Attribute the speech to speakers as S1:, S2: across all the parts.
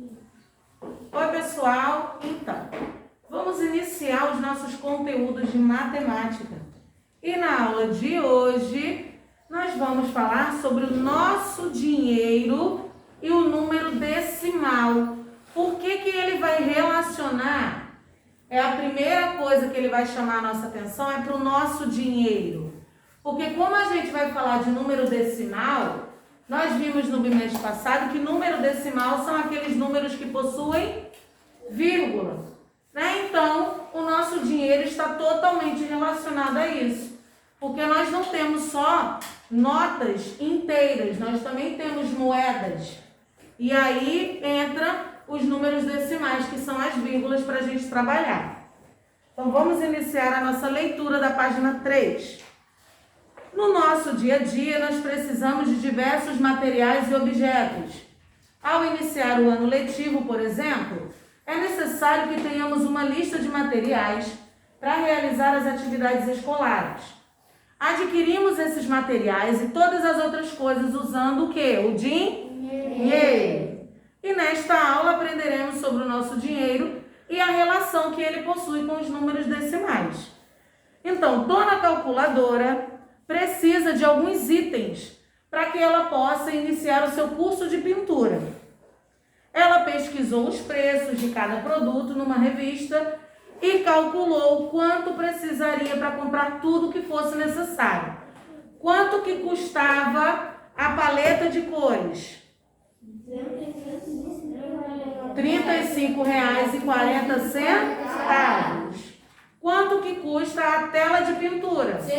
S1: Oi, pessoal! Então, vamos iniciar os nossos conteúdos de matemática. E na aula de hoje, nós vamos falar sobre o nosso dinheiro e o número decimal. Por que ele vai relacionar? A primeira coisa que ele vai chamar a nossa atenção é para o nosso dinheiro. Porque como a gente vai falar de número decimal, nós vimos no bimestre passado que número decimal são aqueles números que possuem vírgula, né? Então, o nosso dinheiro está totalmente relacionado a isso. Porque nós não temos só notas inteiras, nós também temos moedas. E aí entra os números decimais, que são as vírgulas para a gente trabalhar. Então, vamos iniciar a nossa leitura da página 3. No nosso dia a dia, nós precisamos de diversos materiais e objetos. Ao iniciar o ano letivo, por exemplo, é necessário que tenhamos uma lista de materiais para realizar as atividades escolares. Adquirimos esses materiais e todas as outras coisas usando o quê? O dinheiro. E nesta aula aprenderemos sobre o nosso dinheiro e a relação que ele possui com os números decimais. Então, dona calculadora precisa de alguns itens para que ela possa iniciar o seu curso de pintura. Ela pesquisou os preços de cada produto numa revista e calculou quanto precisaria para comprar tudo que fosse necessário. Quanto que custava a paleta de cores? R$ 35,40. Quanto que custa a tela de pintura? R$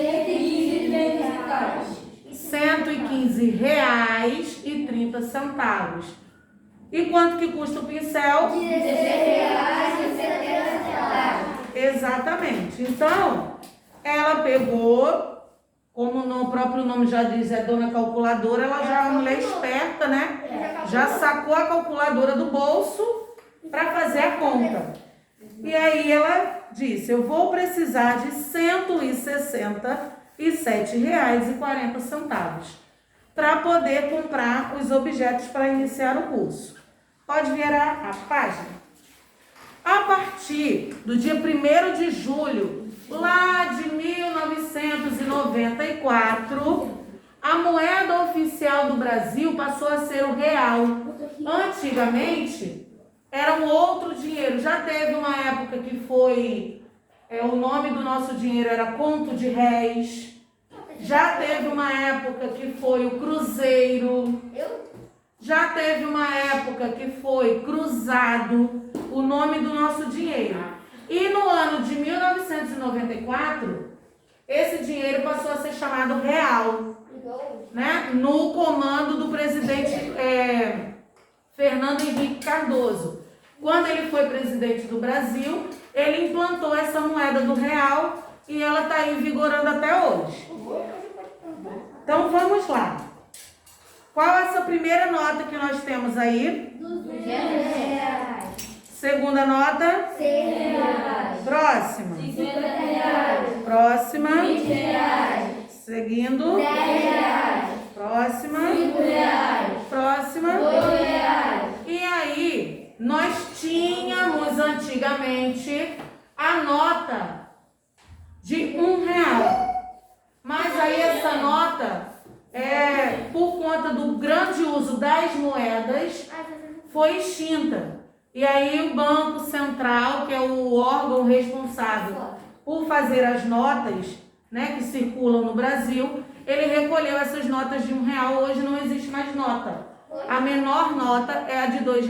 S1: 115,30. E quanto que custa o pincel? R$ 16,70. Exatamente. Então, ela pegou, como o próprio nome já diz, é dona calculadora, ela já é uma mulher esperta, né? Já sacou a calculadora do bolso para fazer a conta. E aí ela disse, eu vou precisar de R$ 167,40 para poder comprar os objetos para iniciar o curso. Pode virar a página. A partir do dia 1º de julho, lá de 1994, a moeda oficial do Brasil passou a ser o real. Antigamente, era um outro dinheiro. Já teve uma época que foi... o nome do nosso dinheiro era conto de réis. Já teve uma época que foi o cruzeiro. Já teve uma época que foi cruzado, o nome do nosso dinheiro. E no ano de 1994, esse dinheiro passou a ser chamado real, né? No comando do presidente Fernando Henrique Cardoso. Quando ele foi presidente do Brasil, ele implantou essa moeda do real e ela está aí vigorando até hoje. Então vamos lá. Qual é essa primeira nota que nós temos aí? R$200. Segunda nota? R$100. Próxima? R$50. Próxima? R$20. Seguindo? R$10. Próxima? R$5. Próxima? R$2. E aí, nós tínhamos antigamente a nota de R$1. Mas aí essa nota, por conta do grande uso das moedas, foi extinta. E aí o Banco Central, que é o órgão responsável por fazer as notas, né, que circulam no Brasil, ele recolheu essas notas de R$1. Hoje não existe mais nota. A menor nota é a de R$2.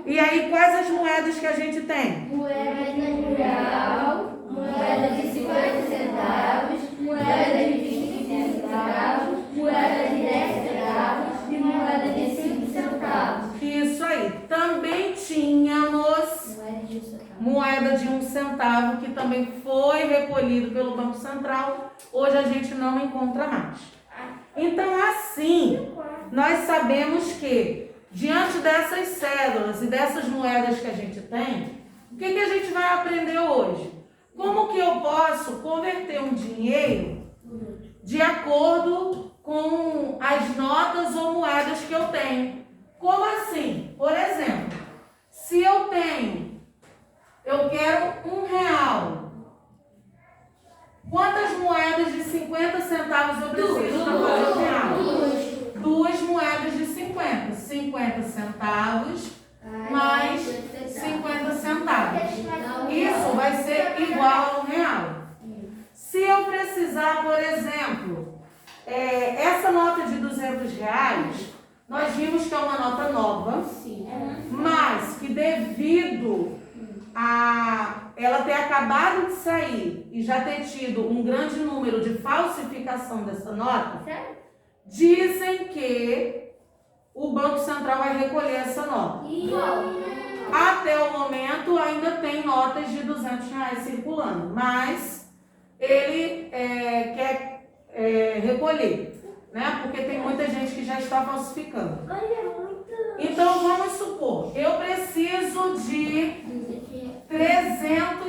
S1: E aí, quais as moedas que a gente tem?
S2: Moeda de R$1, moeda de 50 centavos, moeda de 25 centavos, moeda de 10 centavos e moeda de 5 centavos.
S1: Isso aí. Também tínhamos moeda de 1 centavo, que também foi recolhido pelo Banco Central. Hoje a gente não encontra mais. Então, assim, nós sabemos que, diante dessas cédulas e dessas moedas que a gente tem, o que a gente vai aprender hoje? Como que eu posso converter um dinheiro de acordo com as notas ou moedas que eu tenho? Como assim? Por 50 centavos mais 50 centavos. Isso vai ser igual ao real. Se eu precisar, por exemplo, essa nota de R$200, nós vimos que é uma nota nova, mas que devido a ela ter acabado de sair e já ter tido um grande número de falsificação dessa nota, dizem que o Banco Central vai recolher essa nota. Até o momento ainda tem notas de R$200 circulando, mas ele quer recolher, né? Porque tem muita gente que já está falsificando. Então vamos supor, eu preciso de R$300.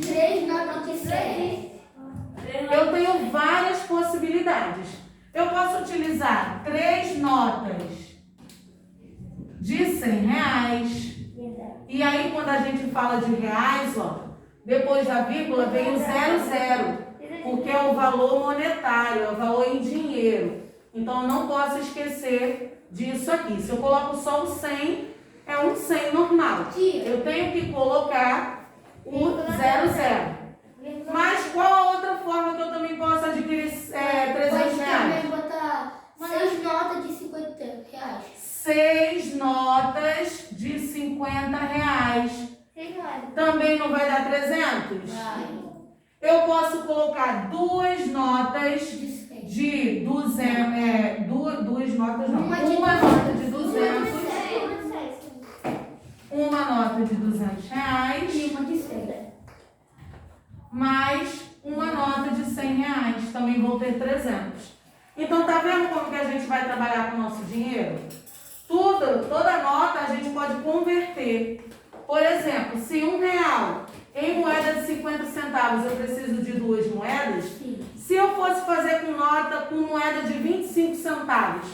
S2: 3 notas de 100.
S1: Eu tenho várias possibilidades. Eu posso utilizar 3 notas de R$100. E aí, quando a gente fala de reais, ó, depois da vírgula vem o 00, porque é o valor monetário, é o valor em dinheiro. Então, eu não posso esquecer disso aqui. Se eu coloco só o 100, é um 100 normal. Eu tenho que colocar o 00. Mas qual a outra forma que eu também posso adquirir R$300?
S2: Pode também botar 6 notas de R$50.
S1: 6 notas de R$50. Também não vai dar 300? Eu posso colocar 2 notas de 200, duas notas não, uma nota de 200, uma nota de R$200
S2: E uma de 100.
S1: mais uma nota de R$100, também vou ter 300. Então, tá vendo como que a gente vai trabalhar com o nosso dinheiro? Toda nota a gente pode converter. Por exemplo, se R$1 em moeda de 50 centavos eu preciso de 2 moedas, se eu fosse fazer com moeda de 25 centavos,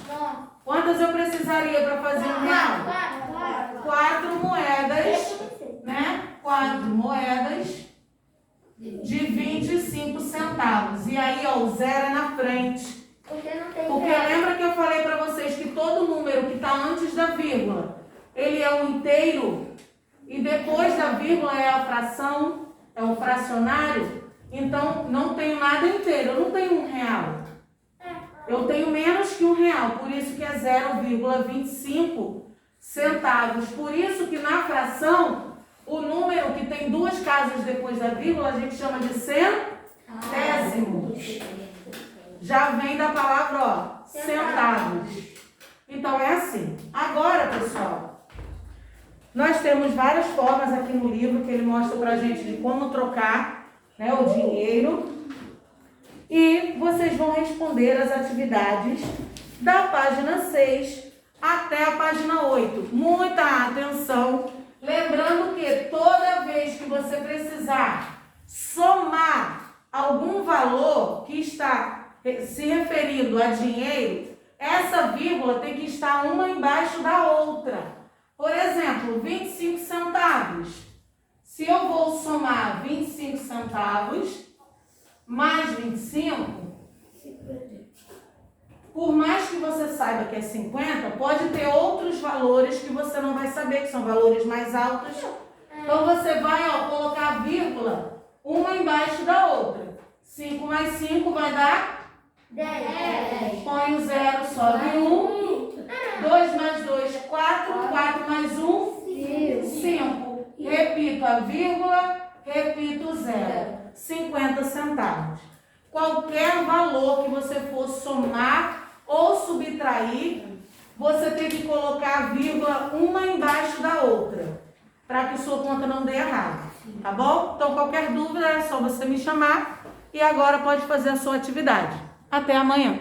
S1: quantas eu precisaria para fazer R$1? 4 moedas, né? 4 moedas de 25 centavos. E aí, ó, o 0 é na frente. Porque lembra que eu falei para vocês que todo número que está antes da vírgula, ele é um inteiro, e depois da vírgula é a fração, é o fracionário. Então, não tenho nada inteiro, eu não tenho R$1. Eu tenho menos que R$1, por isso que é 0,25 centavos. Por isso que na fração, o número que tem 2 casas depois da vírgula, a gente chama de centésimos. Já vem da palavra, ó, centavos. Então, é assim. Agora, pessoal, nós temos várias formas aqui no livro que ele mostra pra gente de como trocar, né, o dinheiro. E vocês vão responder as atividades da página 6 até a página 8. Muita atenção. Lembrando que toda vez que você precisar somar algum valor que está se referindo a dinheiro, essa vírgula tem que estar uma embaixo da outra. Por exemplo, 25 centavos. Se eu vou somar 25 centavos mais 25, por mais que você saiba que é 50, pode ter outros valores que você não vai saber, que são valores mais altos. Então, você vai, ó, colocar a vírgula uma embaixo da outra. 5 mais 5 vai dar
S2: 10.
S1: Põe o 0, sobe 1. 2 mais 2, 4. 4 mais 1, 5. Repito a vírgula, repito o 0. 50 centavos. Qualquer valor que você for somar ou subtrair, você tem que colocar a vírgula uma embaixo da outra, para que sua conta não dê errado, tá bom? Então, qualquer dúvida é só você me chamar. E agora pode fazer a sua atividade. Até amanhã.